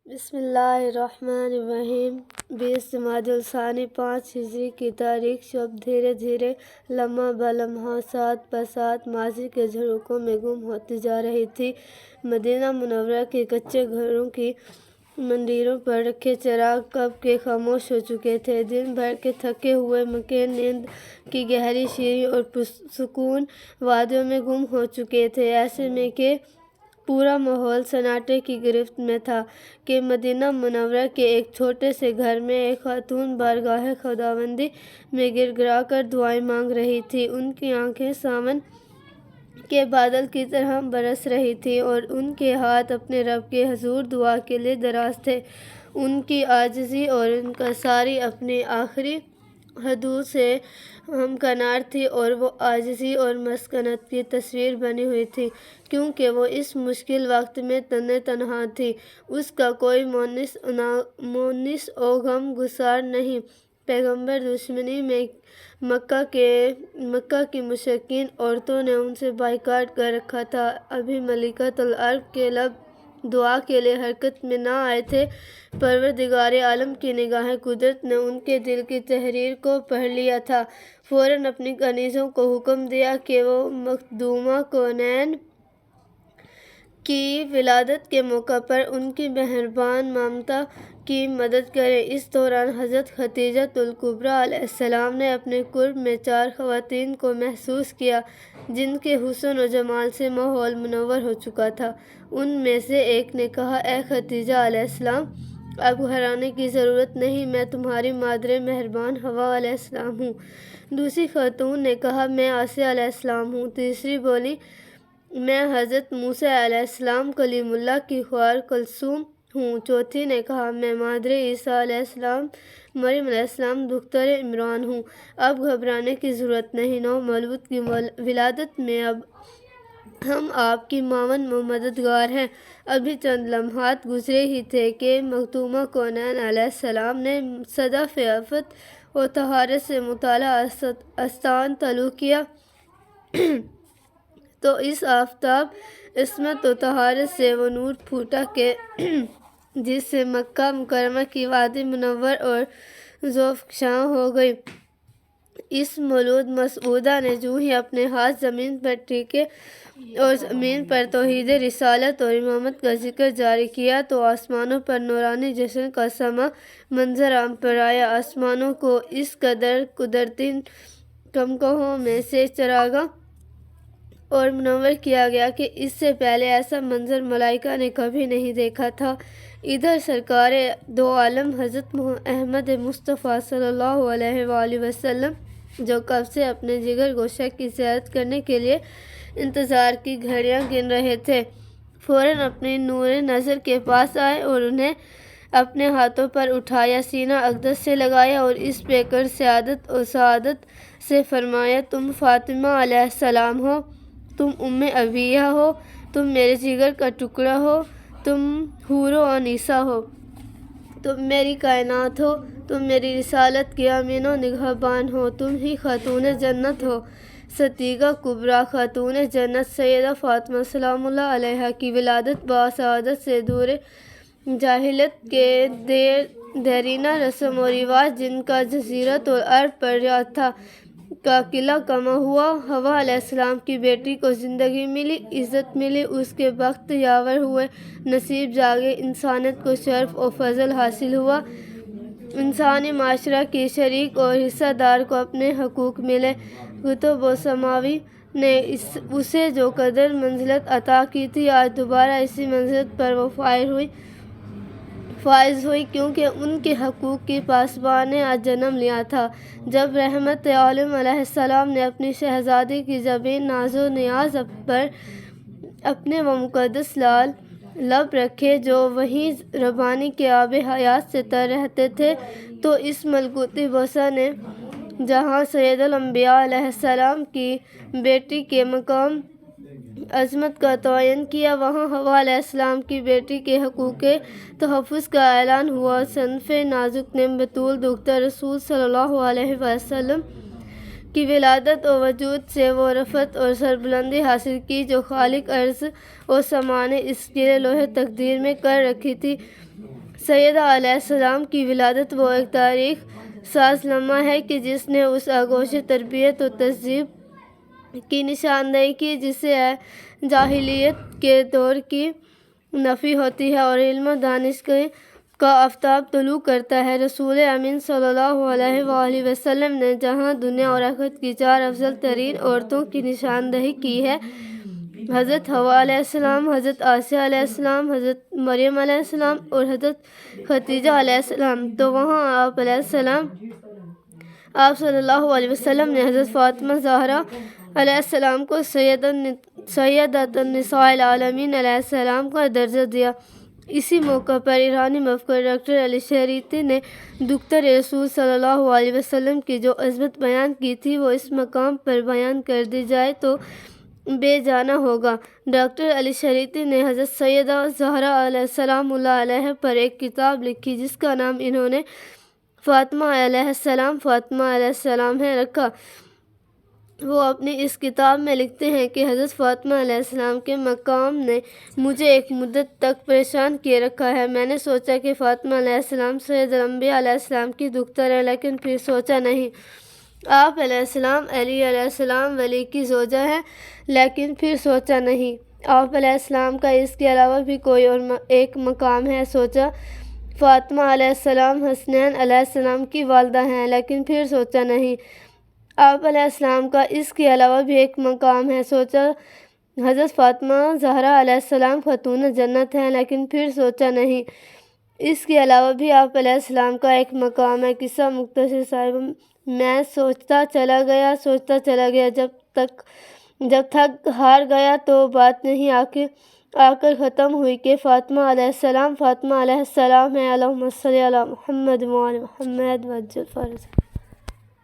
بسم اللہ الرحمن الرحیم 20 جمادی الثانی 5 ہجری کی تاریخ شب دھیرے دھیرے لمحہ بلمحہ ساتھ بساتھ ماضی کے جھروکوں میں گم ہوتی جا رہی تھی۔ مدینہ منورہ کے کچے گھروں کی مندروں پر رکھے چراغ کب کے خاموش ہو چکے تھے۔ دن بھر کے تھکے ہوئے مکین نیند کی گہری شیریں اور پرسکون وادیوں میں گم ہو چکے تھے۔ ایسے میں کہ پورا ماحول سناٹے کی گرفت میں تھا کہ مدینہ منورہ کے ایک چھوٹے سے گھر میں ایک خاتون بارگاہ خداوندی میں گر گرا کر دعائیں مانگ رہی تھی۔ ان کی آنکھیں ساون کے بادل کی طرح برس رہی تھیں اور ان کے ہاتھ اپنے رب کے حضور دعا کے لیے دراز تھے۔ ان کی عاجزی اور انکساری اپنی آخری حدود سے ہمکنار تھی اور وہ عاجزی اور مسکنت کی تصویر بنی ہوئی تھی، کیونکہ وہ اس مشکل وقت میں تنہا تھی۔ اس کا کوئی مونس و غم گسار نہیں۔ پیغمبر دشمنی میں مکہ کی مشرکین عورتوں نے ان سے بائیکاٹ کر رکھا تھا۔ ابھی ملکۃ العرب کے لب دعا کے لیے حرکت میں نہ آئے تھے۔ پروردگار عالم کی نگاہ قدرت نے ان کے دل کی تحریر کو پڑھ لیا تھا۔ فوراً اپنی کنیزوں کو حکم دیا کہ وہ مخدومہ کونین کی ولادت کے موقع پر ان کی مہربان مامتا کی مدد کریں۔ اس دوران حضرت خدیجۃ الکبریٰ علیہ السلام نے اپنے قرب میں 4 خواتین کو محسوس کیا جن کے حسن و جمال سے ماحول منور ہو چکا تھا۔ ان میں سے ایک نے کہا، اے خدیجہ علیہ السلام، اب گھرانے کی ضرورت نہیں، میں تمہاری مادر مہربان حوا علیہ السلام ہوں۔ دوسری خاتون نے کہا، میں آسیہ علیہ السلام ہوں۔ تیسری بولی، میں حضرت موسیٰ علیہ السلام کلیم اللہ کی خوار کلثوم ہوں۔ چوتھی نے کہا، میں مادر عیسیٰ علیہ السلام مریم علیہ السلام دختر عمران ہوں۔ اب گھبرانے کی ضرورت نہیں، نو مولود کی ولادت میں اب ہم آپ کی معاون و مددگار ہیں۔ ابھی چند لمحات گزرے ہی تھے کہ مخدومہ کونین علیہ السلام نے صدف عفت و طہارت سے مطلع آستان طلوع کیا تو اس آفتاب عصمت و طہارت سے وہ نور پھوٹا کہ جس سے مکہ مکرمہ کی وادی منور اور زوفزاں ہو گئی۔ اس مولود مسعودہ نے جو ہی اپنے ہاتھ زمین پر ٹیکے اور زمین پر توحید رسالت اور امامت کا ذکر جاری کیا تو آسمانوں پر نورانی جشن کا سما منظر عام پر آیا۔ آسمانوں کو اس قدر قدرتی کمکہوں میں سے چراغاں اور منور کیا گیا کہ اس سے پہلے ایسا منظر ملائکہ نے کبھی نہیں دیکھا تھا۔ ادھر سرکار دو عالم حضرت احمد مصطفیٰ صلی اللہ علیہ وآلہ وسلم جو کب سے اپنے جگر گوشہ کی زیارت کرنے کے لیے انتظار کی گھڑیاں گن رہے تھے، فوراً اپنی نور نظر کے پاس آئے اور انہیں اپنے ہاتھوں پر اٹھایا، سینہ اقدس سے لگایا اور اس پہ کر سعادت و سعادت سے فرمایا، تم فاطمہ علیہ السلام ہو، تم ام عبیہ ہو، تم میرے جگر کا ٹکڑا ہو، تم حور و انیسہ ہو، تم میری کائنات ہو، تم میری رسالت کی امین و نگہبان ہو، تم ہی خاتون جنت ہو۔ صدیقہ کبریٰ خاتون جنت سیدہ فاطمہ سلام اللہ علیہا کی ولادت بسعادت سے دور جاہلیت کے دیرینہ رسم و رواج جن کا جزیرۃ العرب پر راج تھا کا قلعہ کما ہوا۔ حوا علیہ السلام کی بیٹی کو زندگی ملی، عزت ملی، اس کے بخت یاور ہوئے، نصیب جاگے، انسانیت کو شرف و فضل حاصل ہوا، انسانی معاشرہ کی شریک اور حصہ دار کو اپنے حقوق ملے۔ کتب و سماوی نے اسے جو قدر منزلت عطا کی تھی، آج دوبارہ اسی منزلت پر وہ فائز ہوئی، کیونکہ ان کے حقوق کی پاسبان نے آج جنم لیا تھا۔ جب رحمت عالم علیہ السلام نے اپنی شہزادی کی جبین ناز و نیاز پر اپنے وہ مقدس لال لب رکھے جو وحی ربانی کے آب حیات سے تر رہتے تھے، تو اس ملکوتی بوسہ نے جہاں سید الانبیاء علیہ السلام کی بیٹی کے مقام عظمت کا تعین کیا، وہاں حوا علیہ السلام کی بیٹی کے حقوق تحفظ کا اعلان ہوا۔ صنف نازک نے بطول دختر رسول صلی اللہ علیہ وسلم کی ولادت و وجود سے وہ رفعت اور سربلندی حاصل کی جو خالق ارض و سما نے اس کے لوح تقدیر میں کر رکھی تھی۔ سیدہ علیہ السلام کی ولادت وہ ایک تاریخ ساز لمحہ ہے کہ جس نے اس آغوش تربیت و تہذیب کی نشاندہی کی جسے جاہلیت کے دور کی نفی ہوتی ہے اور علم و دانش کا آفتاب طلوع کرتا ہے۔ رسول امین صلی اللہ علیہ وآلہ وسلم نے جہاں دنیا اور آخرت کی 4 افضل ترین عورتوں کی نشاندہی کی ہے، حضرت حوا علیہ السلام، حضرت عائشہ علیہ السلام، حضرت مریم علیہ السلام اور حضرت خدیجہ علیہ السلام، تو وہاں آپ صلی اللہ علیہ وسلم نے حضرت فاطمہ زہرا علیہ السلام کو سیدۃ النساء العالمین علیہ السلام کا درجہ دیا۔ اسی موقع پر ایرانی مفکر ڈاکٹر علی شریعتی نے دختر رسول صلی اللہ علیہ وسلم کی جو عظمت بیان کی تھی وہ اس مقام پر بیان کر دی جائے تو بے جانا ہوگا۔ ڈاکٹر علی شریعتی نے حضرت سیدہ زہرا علیہ السلام اللہ علیہ پر ایک کتاب لکھی جس کا نام انہوں نے فاطمہ علیہ السلام ہے رکھا۔ وہ اپنی اس کتاب میں لکھتے ہیں کہ حضرت فاطمہ علیہ السلام کے مقام نے مجھے ایک مدت تک پریشان کیے رکھا ہے۔ میں نے سوچا کہ فاطمہ علیہ السلام سید الانبیاء علیہ السلام کی دختر ہے، لیکن پھر سوچا نہیں۔ آپ علیہ السلام علی علیہ السلام ولی کی زوجہ ہے، لیکن پھر سوچا نہیں۔ آپ علیہ السلام کا اس کے علاوہ بھی کوئی اور ایک مقام ہے، سوچا۔ فاطمہ علیہ السلام حسنین علیہ السلام کی والدہ ہیں، لیکن پھر سوچا نہیں۔ آپ علیہ السلام کا اس کے علاوہ بھی ایک مقام ہے، سوچا۔ حضرت فاطمہ زہرا علیہ السلام خاتون جنت ہیں، لیکن پھر سوچا نہیں۔ اس کے علاوہ بھی آپ علیہ السلام کا ایک مقام ہے۔ قصہ مختصر صاحب، میں سوچتا چلا گیا جب تھک ہار گیا تو بات نہیں آ کر ختم ہوئی کہ فاطمہ علیہ السلام ہیں۔ اللہم صلی علی محمد وعلی محمد وعجل فرجہ۔